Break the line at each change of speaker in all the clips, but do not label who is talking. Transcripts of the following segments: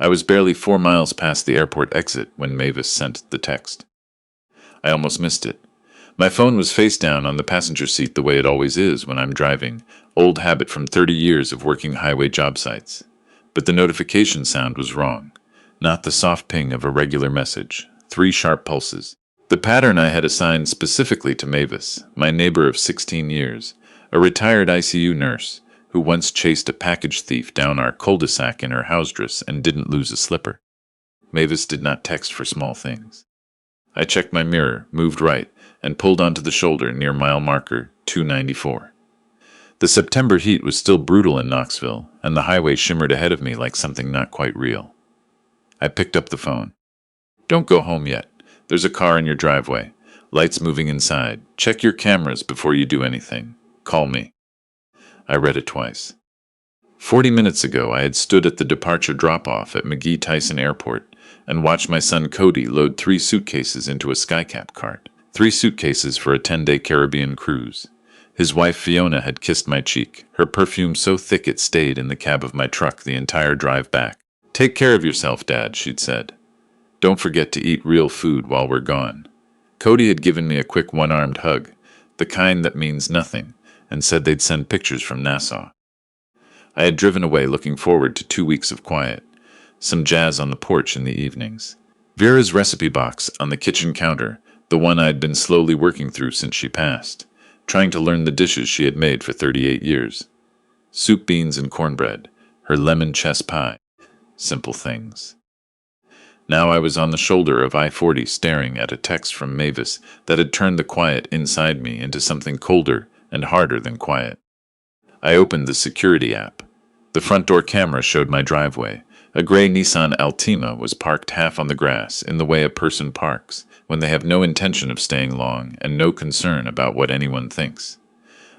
I was barely 4 miles past the airport exit when Mavis sent the text. I almost missed it. My phone was face down on the passenger seat the way it always is when I'm driving, old habit from 30 years of working highway job sites. But the notification sound was wrong. Not the soft ping of a regular message. 3 sharp pulses. The pattern I had assigned specifically to Mavis, my neighbor of 16 years, a retired ICU nurse, who once chased a package thief down our cul-de-sac in her house dress and didn't lose a slipper. Mavis did not text for small things. I checked my mirror, moved right, and pulled onto the shoulder near mile marker 294. The September heat was still brutal in Knoxville, and the highway shimmered ahead of me like something not quite real. I picked up the phone. "Don't go home yet. There's a car in your driveway. Lights moving inside. Check your cameras before you do anything. Call me." I read it twice. 40 minutes ago, I had stood at the departure drop-off at McGee-Tyson Airport and watched my son Cody load 3 suitcases into a skycap cart. 3 suitcases for a 10-day Caribbean cruise. His wife Fiona had kissed my cheek, her perfume so thick it stayed in the cab of my truck the entire drive back. "Take care of yourself, Dad," she'd said. "Don't forget to eat real food while we're gone." Cody had given me a quick one-armed hug, the kind that means nothing, and said they'd send pictures from Nassau. I had driven away looking forward to 2 weeks of quiet, some jazz on the porch in the evenings. Vera's recipe box on the kitchen counter, the one I'd been slowly working through since she passed, trying to learn the dishes she had made for 38 years. Soup, beans, and cornbread, her lemon chess pie. Simple things. Now I was on the shoulder of I-40 staring at a text from Mavis that had turned the quiet inside me into something colder and harder than quiet. I opened the security app. The front door camera showed my driveway. A gray Nissan Altima was parked half on the grass in the way a person parks when they have no intention of staying long and no concern about what anyone thinks.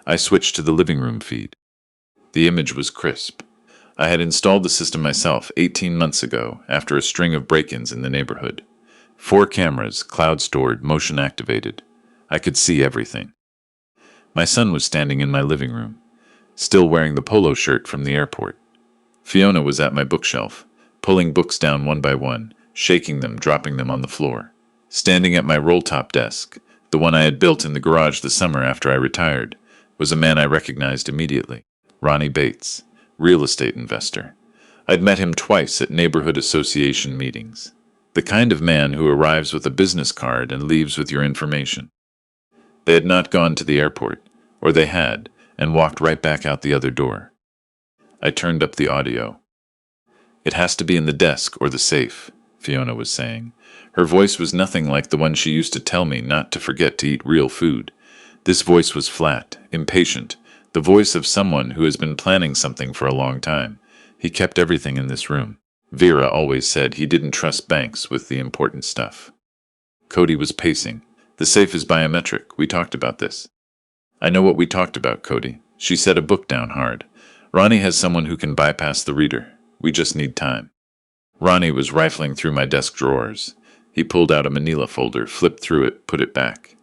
I switched to the living room feed. The image was crisp. I had installed the system myself 18 months ago after a string of break-ins in the neighborhood. 4 cameras, cloud-stored, motion-activated. I could see everything. My son was standing in my living room, still wearing the polo shirt from the airport. Fiona was at my bookshelf, pulling books down one by one, shaking them, dropping them on the floor. Standing at my roll-top desk, the one I had built in the garage the summer after I retired, was a man I recognized immediately. Ronnie Bates, real estate investor. I'd met him twice at neighborhood association meetings. The kind of man who arrives with a business card and leaves with your information. They had not gone to the airport, or they had, and walked right back out the other door. I turned up the audio. "It has to be in the desk or the safe," Fiona was saying. Her voice was nothing like the one she used to tell me not to forget to eat real food. This voice was flat, impatient, the voice of someone who has been planning something for a long time. He kept everything in this room. Vera always said he didn't trust banks with the important stuff. Cody was pacing. "The safe is biometric. We talked about this." "I know what we talked about, Cody." She set a book down hard. "Ronnie has someone who can bypass the reader. We just need time." Ronnie was rifling through my desk drawers. He pulled out a manila folder, flipped through it, put it back.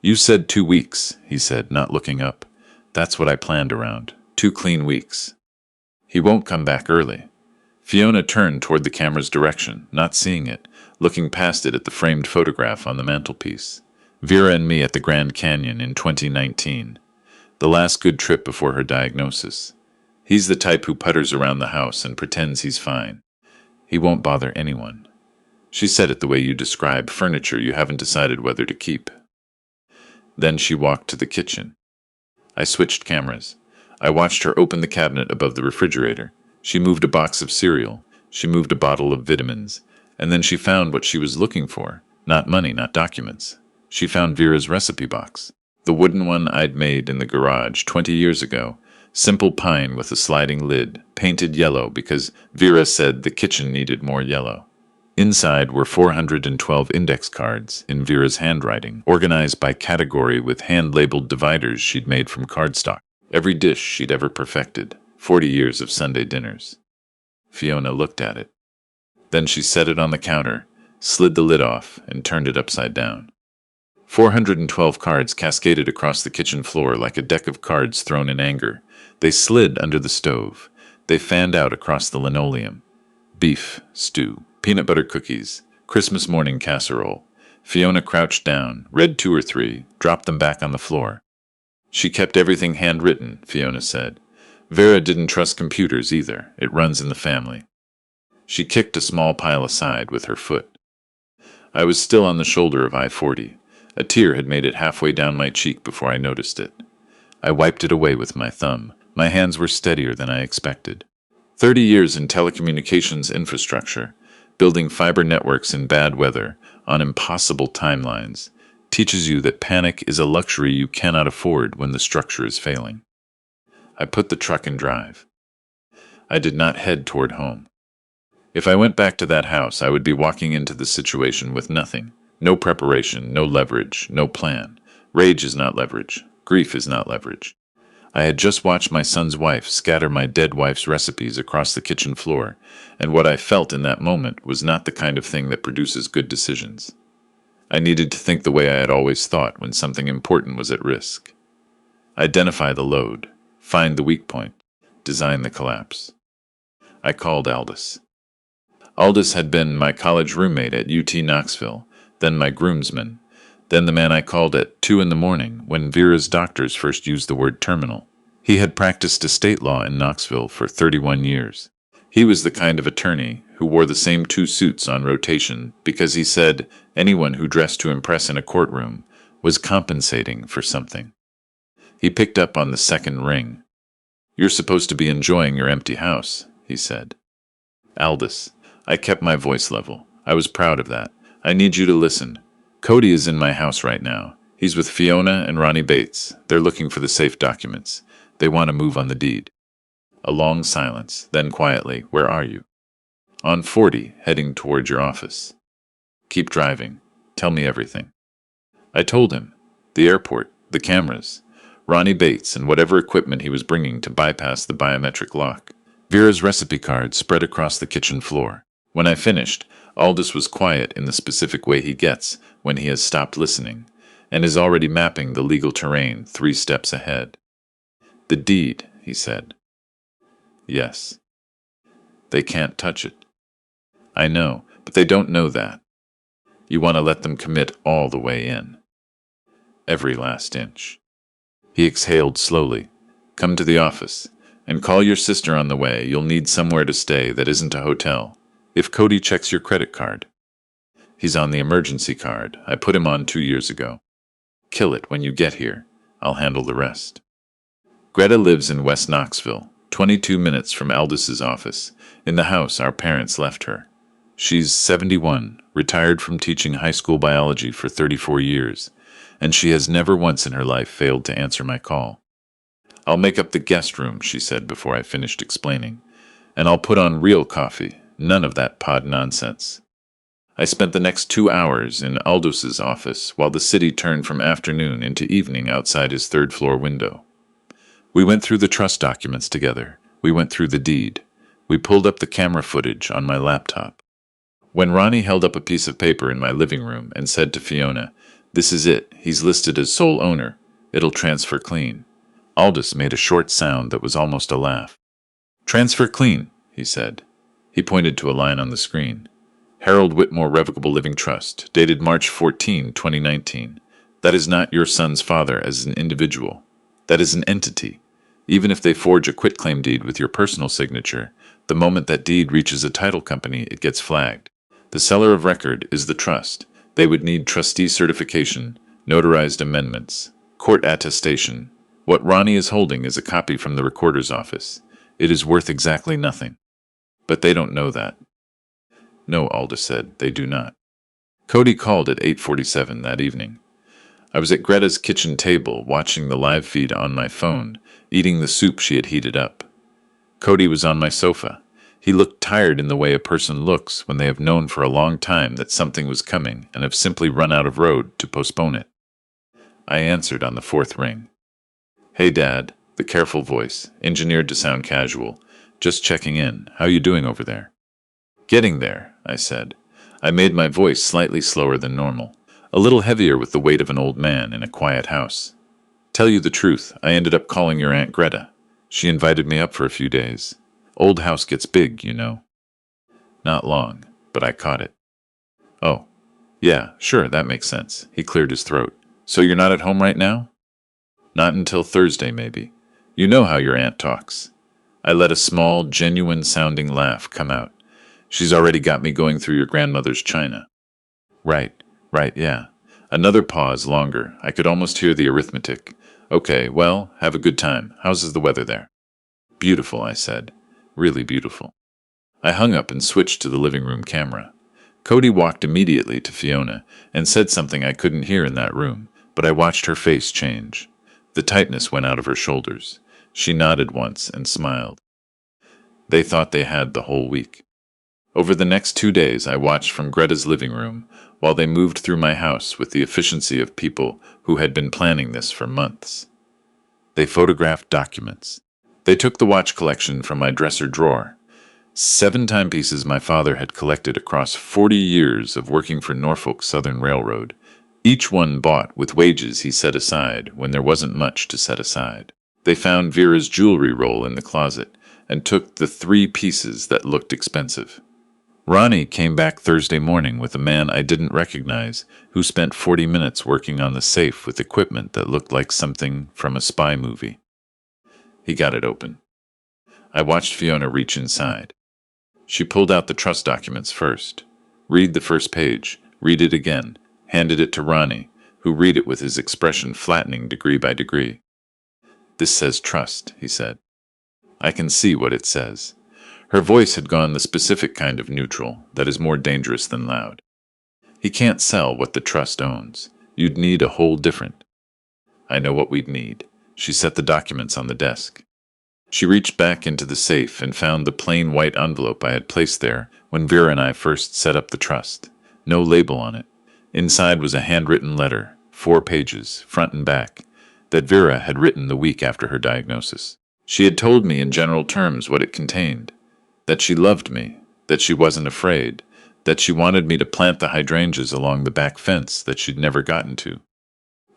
"You said 2 weeks," he said, not looking up. "That's what I planned around. 2 clean weeks." "He won't come back early." Fiona turned toward the camera's direction, not seeing it, looking past it at the framed photograph on the mantelpiece. Vera and me at the Grand Canyon in 2019. The last good trip before her diagnosis. He's the type who putters around the house and pretends he's fine. He won't bother anyone. She said it the way you describe furniture you haven't decided whether to keep. Then she walked to the kitchen. I switched cameras. I watched her open the cabinet above the refrigerator. She moved a box of cereal. She moved a bottle of vitamins. And then she found what she was looking for. Not money, not documents. She found Vera's recipe box. The wooden one I'd made in the garage 20 years ago. Simple pine with a sliding lid, painted yellow because Vera said the kitchen needed more yellow. Inside were 412 index cards in Vera's handwriting, organized by category with hand-labeled dividers she'd made from cardstock. Every dish she'd ever perfected, 40 years of Sunday dinners. Fiona looked at it. Then she set it on the counter, slid the lid off, and turned it upside down. 412 cards cascaded across the kitchen floor like a deck of cards thrown in anger. They slid under the stove. They fanned out across the linoleum. beef stew, peanut butter cookies, Christmas morning casserole. Fiona crouched down, read 2 or 3, dropped them back on the floor. She kept everything handwritten, Fiona said. Vera didn't trust computers either. It runs in the family. She kicked a small pile aside with her foot. I was still on the shoulder of I-40. A tear had made it halfway down my cheek before I noticed it. I wiped it away with my thumb. My hands were steadier than I expected. 30 years in telecommunications infrastructure, building fiber networks in bad weather, on impossible timelines, teaches you that panic is a luxury you cannot afford when the structure is failing. I put the truck in drive. I did not head toward home. If I went back to that house, I would be walking into the situation with nothing. No preparation, no leverage, no plan. Rage is not leverage. Grief is not leverage. I had just watched my son's wife scatter my dead wife's recipes across the kitchen floor, and what I felt in that moment was not the kind of thing that produces good decisions. I needed to think the way I had always thought when something important was at risk. Identify the load, find the weak point, design the collapse. I called Aldous. Aldous had been my college roommate at UT Knoxville, then my groomsman, then the man I called at 2 in the morning when Vera's doctors first used the word terminal. He had practiced estate law in Knoxville for 31 years. He was the kind of attorney who wore the same 2 suits on rotation because he said anyone who dressed to impress in a courtroom was compensating for something. He picked up on the second ring. "You're supposed to be enjoying your empty house," he said. "Aldous." I kept my voice level. I was proud of that. "I need you to listen. Cody is in my house right now. He's with Fiona and Ronnie Bates. They're looking for the safe documents. They want to move on the deed." A long silence, then quietly, "Where are you?" "On 40, heading toward your office." "Keep driving. Tell me everything." I told him. The airport, the cameras, Ronnie Bates and whatever equipment he was bringing to bypass the biometric lock. Vera's recipe card spread across the kitchen floor. When I finished, Aldous was quiet in the specific way he gets when he has stopped listening, and is already mapping the legal terrain 3 steps ahead. "The deed," he said. "Yes." "They can't touch it." "I know, but they don't know that. You want to let them commit all the way in. Every last inch." He exhaled slowly. "Come to the office, and call your sister on the way. You'll need somewhere to stay that isn't a hotel. If Cody checks your credit card." "He's on the emergency card. I put him on 2 years ago." "Kill it when you get here. I'll handle the rest." Greta lives in West Knoxville, 22 minutes from Aldous's office, in the house our parents left her. She's 71, retired from teaching high school biology for 34 years, and she has never once in her life failed to answer my call. "I'll make up the guest room," she said before I finished explaining, "and I'll put on real coffee. None of that pod nonsense." I spent the next 2 hours in Aldous's office while the city turned from afternoon into evening outside his 3rd-floor window. We went through the trust documents together. We went through the deed. We pulled up the camera footage on my laptop. When Ronnie held up a piece of paper in my living room and said to Fiona, "This is it. He's listed as sole owner. It'll transfer clean," Aldous made a short sound that was almost a laugh. "Transfer clean," he said. He pointed to a line on the screen. "Harold Whitmore Revocable Living Trust, dated March 14, 2019. That is not your son's father as an individual. That is an entity. Even if they forge a quitclaim deed with your personal signature, the moment that deed reaches a title company, it gets flagged. The seller of record is the trust. They would need trustee certification, notarized amendments, court attestation. What Ronnie is holding is a copy from the recorder's office. It is worth exactly nothing. But they don't know that." "No," Aldous said, "they do not." Cody called at 8:47 that evening. I was at Greta's kitchen table, watching the live feed on my phone, eating the soup she had heated up. Cody was on my sofa. He looked tired in the way a person looks when they have known for a long time that something was coming and have simply run out of road to postpone it. I answered on the 4th ring. "Hey, Dad," the careful voice, engineered to sound casual. "Just checking in. How you doing over there?" "Getting there," I said. I made my voice slightly slower than normal, a little heavier with the weight of an old man in a quiet house. "Tell you the truth, I ended up calling your Aunt Greta. She invited me up for a few days. Old house gets big, you know." Not long, but I caught it. Oh, yeah, sure, that makes sense. He cleared his throat. So you're not at home right now? Not until Thursday, maybe. You know how your aunt talks. I let a small, genuine-sounding laugh come out. She's already got me going through your grandmother's china. Right, right, yeah. Another pause longer. I could almost hear the arithmetic. Okay, well, have a good time. How's the weather there? Beautiful, I said. Really beautiful. I hung up and switched to the living room camera. Cody walked immediately to Fiona and said something I couldn't hear in that room, but I watched her face change. The tightness went out of her shoulders. She nodded once and smiled. They thought they had the whole week. Over the next 2 days, I watched from Greta's living room while they moved through my house with the efficiency of people who had been planning this for months. They photographed documents. They took the watch collection from my dresser drawer. 7 timepieces my father had collected across 40 years of working for Norfolk Southern Railroad, each one bought with wages he set aside when there wasn't much to set aside. They found Vera's jewelry roll in the closet and took the 3 pieces that looked expensive. Ronnie came back Thursday morning with a man I didn't recognize who spent 40 minutes working on the safe with equipment that looked like something from a spy movie. He got it open. I watched Fiona reach inside. She pulled out the trust documents first. Read the first page, read it again, handed it to Ronnie, who read it with his expression flattening degree by degree. This says trust, he said. I can see what it says. Her voice had gone the specific kind of neutral that is more dangerous than loud. He can't sell what the trust owns. You'd need a whole different. I know what we'd need. She set the documents on the desk. She reached back into the safe and found the plain white envelope I had placed there when Vera and I first set up the trust. No label on it. Inside was a handwritten letter, 4 pages, front and back, that Vera had written the week after her diagnosis. She had told me in general terms what it contained. That she loved me, that she wasn't afraid, that she wanted me to plant the hydrangeas along the back fence that she'd never gotten to.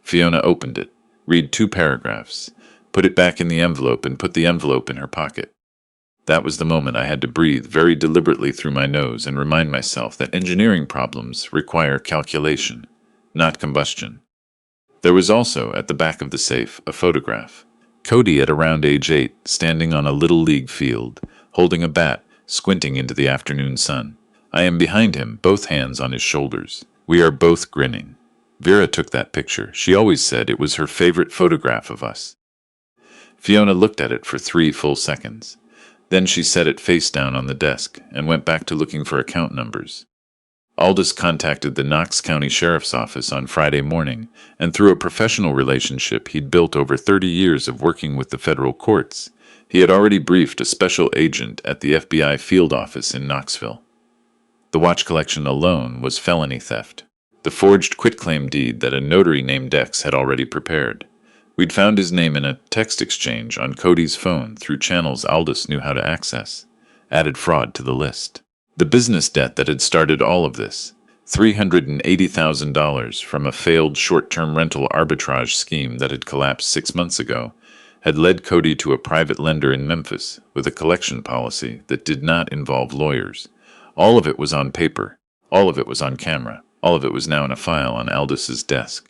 Fiona opened it, read 2 paragraphs, put it back in the envelope and put the envelope in her pocket. That was the moment I had to breathe very deliberately through my nose and remind myself that engineering problems require calculation, not combustion. There was also, at the back of the safe, a photograph. Cody at around age 8, standing on a little league field, holding a bat, squinting into the afternoon sun. I am behind him, both hands on his shoulders. We are both grinning. Vera took that picture. She always said it was her favorite photograph of us. Fiona looked at it for 3 full seconds. Then she set it face down on the desk and went back to looking for account numbers. Aldous contacted the Knox County Sheriff's Office on Friday morning, and through a professional relationship he'd built over 30 years of working with the federal courts, he had already briefed a special agent at the FBI field office in Knoxville. The watch collection alone was felony theft. The forged quitclaim deed that a notary named Dex had already prepared. We'd found his name in a text exchange on Cody's phone through channels Aldous knew how to access. Added fraud to the list. The business debt that had started all of this, $380,000 from a failed short-term rental arbitrage scheme that had collapsed 6 months ago, had led Cody to a private lender in Memphis with a collection policy that did not involve lawyers. All of it was on paper. All of it was on camera. All of it was now in a file on Aldous' desk.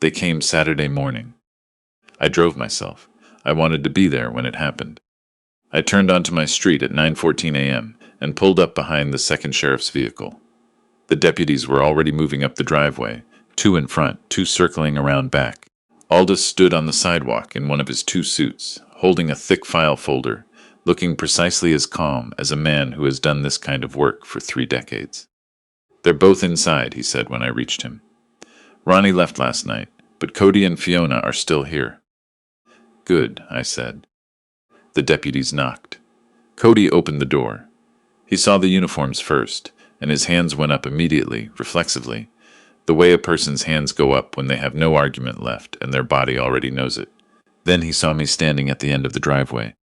They came Saturday morning. I drove myself. I wanted to be there when it happened. I turned onto my street at 9:14 a.m. and pulled up behind the second sheriff's vehicle. The deputies were already moving up the driveway, 2 in front, 2 circling around back. Aldous stood on the sidewalk in one of his 2 suits, holding a thick file folder, looking precisely as calm as a man who has done this kind of work for 3 decades. They're both inside, he said when I reached him. Ronnie left last night, but Cody and Fiona are still here. Good, I said. The deputies knocked. Cody opened the door. He saw the uniforms first, and his hands went up immediately, reflexively, the way a person's hands go up when they have no argument left and their body already knows it. Then he saw me standing at the end of the driveway.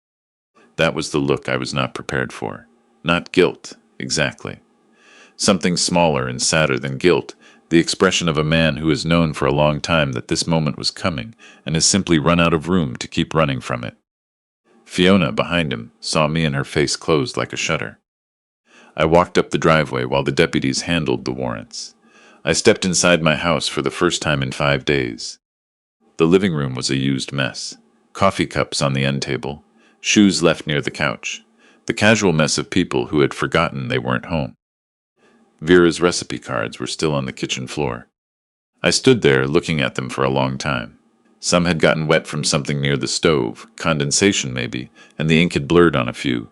That was the look I was not prepared for. Not guilt, exactly. Something smaller and sadder than guilt, the expression of a man who has known for a long time that this moment was coming and has simply run out of room to keep running from it. Fiona, behind him, saw me and her face closed like a shutter. I walked up the driveway while the deputies handled the warrants. I stepped inside my house for the first time in 5 days. The living room was a used mess. Coffee cups on the end table, shoes left near the couch, the casual mess of people who had forgotten they weren't home. Vera's recipe cards were still on the kitchen floor. I stood there looking at them for a long time. Some had gotten wet from something near the stove, condensation maybe, and the ink had blurred on a few.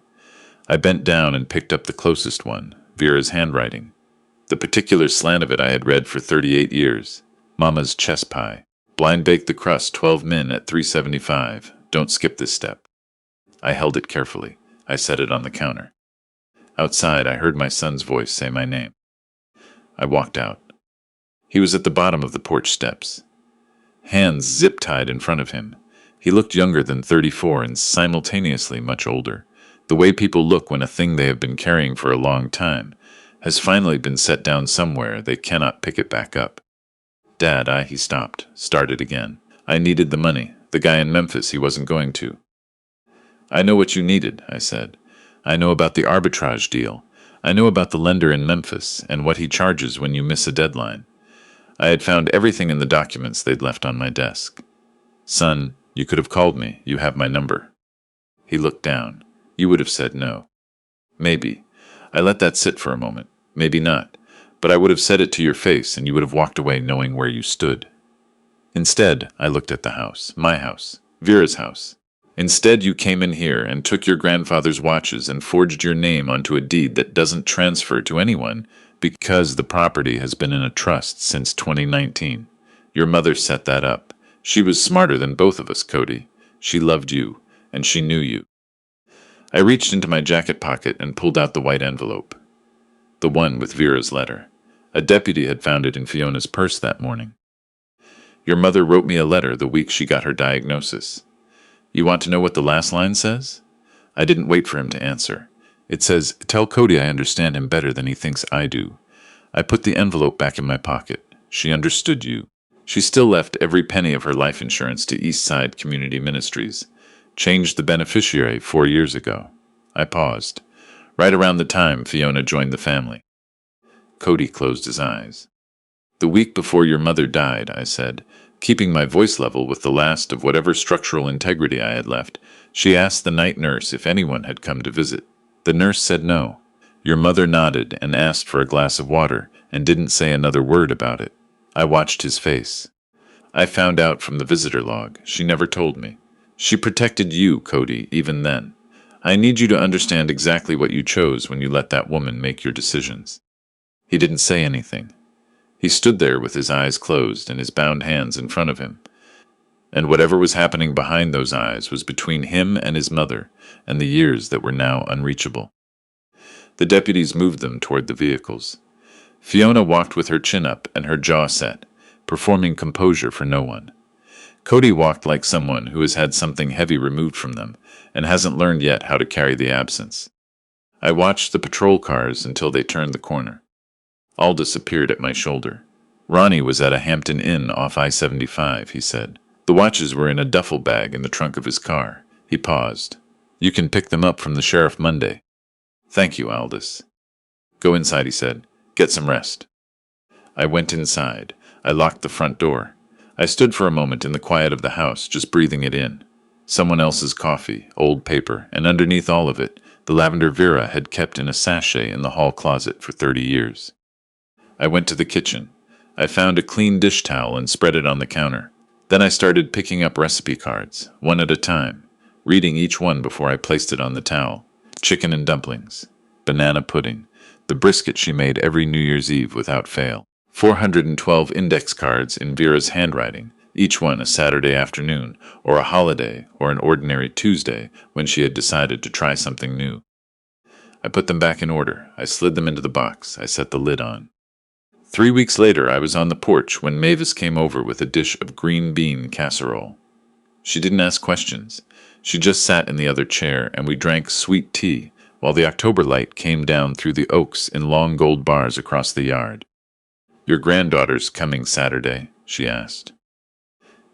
I bent down and picked up the closest one, Vera's handwriting. The particular slant of it I had read for 38 years. Mama's chess pie. Blind bake the crust 12 min at 375. Don't skip this step. I held it carefully. I set it on the counter. Outside, I heard my son's voice say my name. I walked out. He was at the bottom of the porch steps. Hands zip-tied in front of him. He looked younger than 34 and simultaneously much older. The way people look when a thing they have been carrying for a long time has finally been set down somewhere they cannot pick it back up. Dad, he stopped, started again. I needed the money. The guy in Memphis, he wasn't going to. I know what you needed, I said. I know about the arbitrage deal. I know about the lender in Memphis and what he charges when you miss a deadline. I had found everything in the documents they'd left on my desk. Son, you could have called me. You have my number. He looked down. You would have said no. Maybe. I let that sit for a moment. Maybe not. But I would have said it to your face and you would have walked away knowing where you stood. Instead, I looked at the house. My house. Vera's house. Instead, you came in here and took your grandfather's watches and forged your name onto a deed that doesn't transfer to anyone because the property has been in a trust since 2019. Your mother set that up. She was smarter than both of us, Cody. She loved you, and she knew you. I reached into my jacket pocket and pulled out the white envelope. The one with Vera's letter. A deputy had found it in Fiona's purse that morning. Your mother wrote me a letter the week she got her diagnosis. You want to know what the last line says? I didn't wait for him to answer. It says, tell Cody I understand him better than he thinks I do. I put the envelope back in my pocket. She understood you. She still left every penny of her life insurance to Eastside Community Ministries. Changed the beneficiary 4 years ago. I paused. Right around the time Fiona joined the family. Cody closed his eyes. The week before your mother died, I said, keeping my voice level with the last of whatever structural integrity I had left, she asked the night nurse if anyone had come to visit. The nurse said no. Your mother nodded and asked for a glass of water and didn't say another word about it. I watched his face. I found out from the visitor log. She never told me. She protected you, Cody, even then. I need you to understand exactly what you chose when you let that woman make your decisions. He didn't say anything. He stood there with his eyes closed and his bound hands in front of him. And whatever was happening behind those eyes was between him and his mother and the years that were now unreachable. The deputies moved them toward the vehicles. Fiona walked with her chin up and her jaw set, performing composure for no one. Cody walked like someone who has had something heavy removed from them and hasn't learned yet how to carry the absence. I watched the patrol cars until they turned the corner. Aldous appeared at my shoulder. Ronnie was at a Hampton Inn off I-75, he said. The watches were in a duffel bag in the trunk of his car. He paused. You can pick them up from the sheriff Monday. Thank you, Aldous. Go inside, he said. Get some rest. I went inside. I locked the front door. I stood for a moment in the quiet of the house, just breathing it in. Someone else's coffee, old paper, and underneath all of it, the lavender Vera had kept in a sachet in the hall closet for 30 years. I went to the kitchen. I found a clean dish towel and spread it on the counter. Then I started picking up recipe cards, one at a time, reading each one before I placed it on the towel. Chicken and dumplings, banana pudding, the brisket she made every New Year's Eve without fail. 412 index cards in Vera's handwriting, each one a Saturday afternoon, or a holiday, or an ordinary Tuesday when she had decided to try something new. I put them back in order. I slid them into the box. I set the lid on. 3 weeks later, I was on the porch when Mavis came over with a dish of green bean casserole. She didn't ask questions. She just sat in the other chair, and we drank sweet tea while the October light came down through the oaks in long gold bars across the yard. Your granddaughter's coming Saturday, she asked.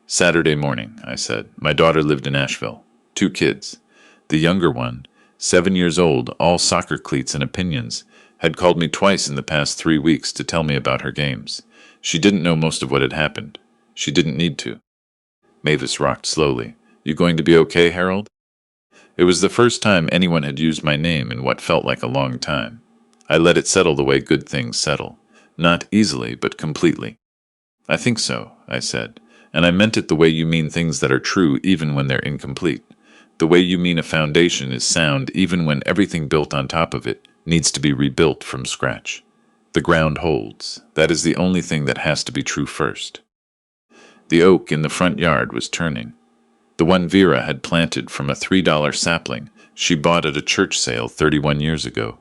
Saturday morning, I said. My daughter lived in Asheville. 2 kids. The younger one, 7 years old, all soccer cleats and opinions, had called me twice in the past 3 weeks to tell me about her games. She didn't know most of what had happened. She didn't need to. Mavis rocked slowly. You going to be okay, Harold? It was the first time anyone had used my name in what felt like a long time. I let it settle the way good things settle. Not easily, but completely. I think so, I said, and I meant it the way you mean things that are true even when they're incomplete. The way you mean a foundation is sound even when everything built on top of it needs to be rebuilt from scratch. The ground holds. That is the only thing that has to be true first. The oak in the front yard was turning. The one Vera had planted from a $3 sapling she bought at a church sale 31 years ago.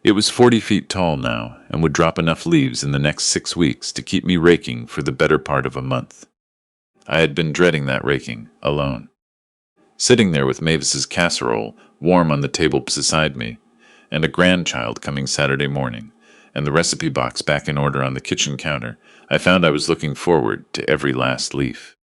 It was 40 feet tall now and would drop enough leaves in the next 6 weeks to keep me raking for the better part of a month. I had been dreading that raking, alone. Sitting there with Mavis's casserole warm on the table beside me, and a grandchild coming Saturday morning, and the recipe box back in order on the kitchen counter, I found I was looking forward to every last leaf.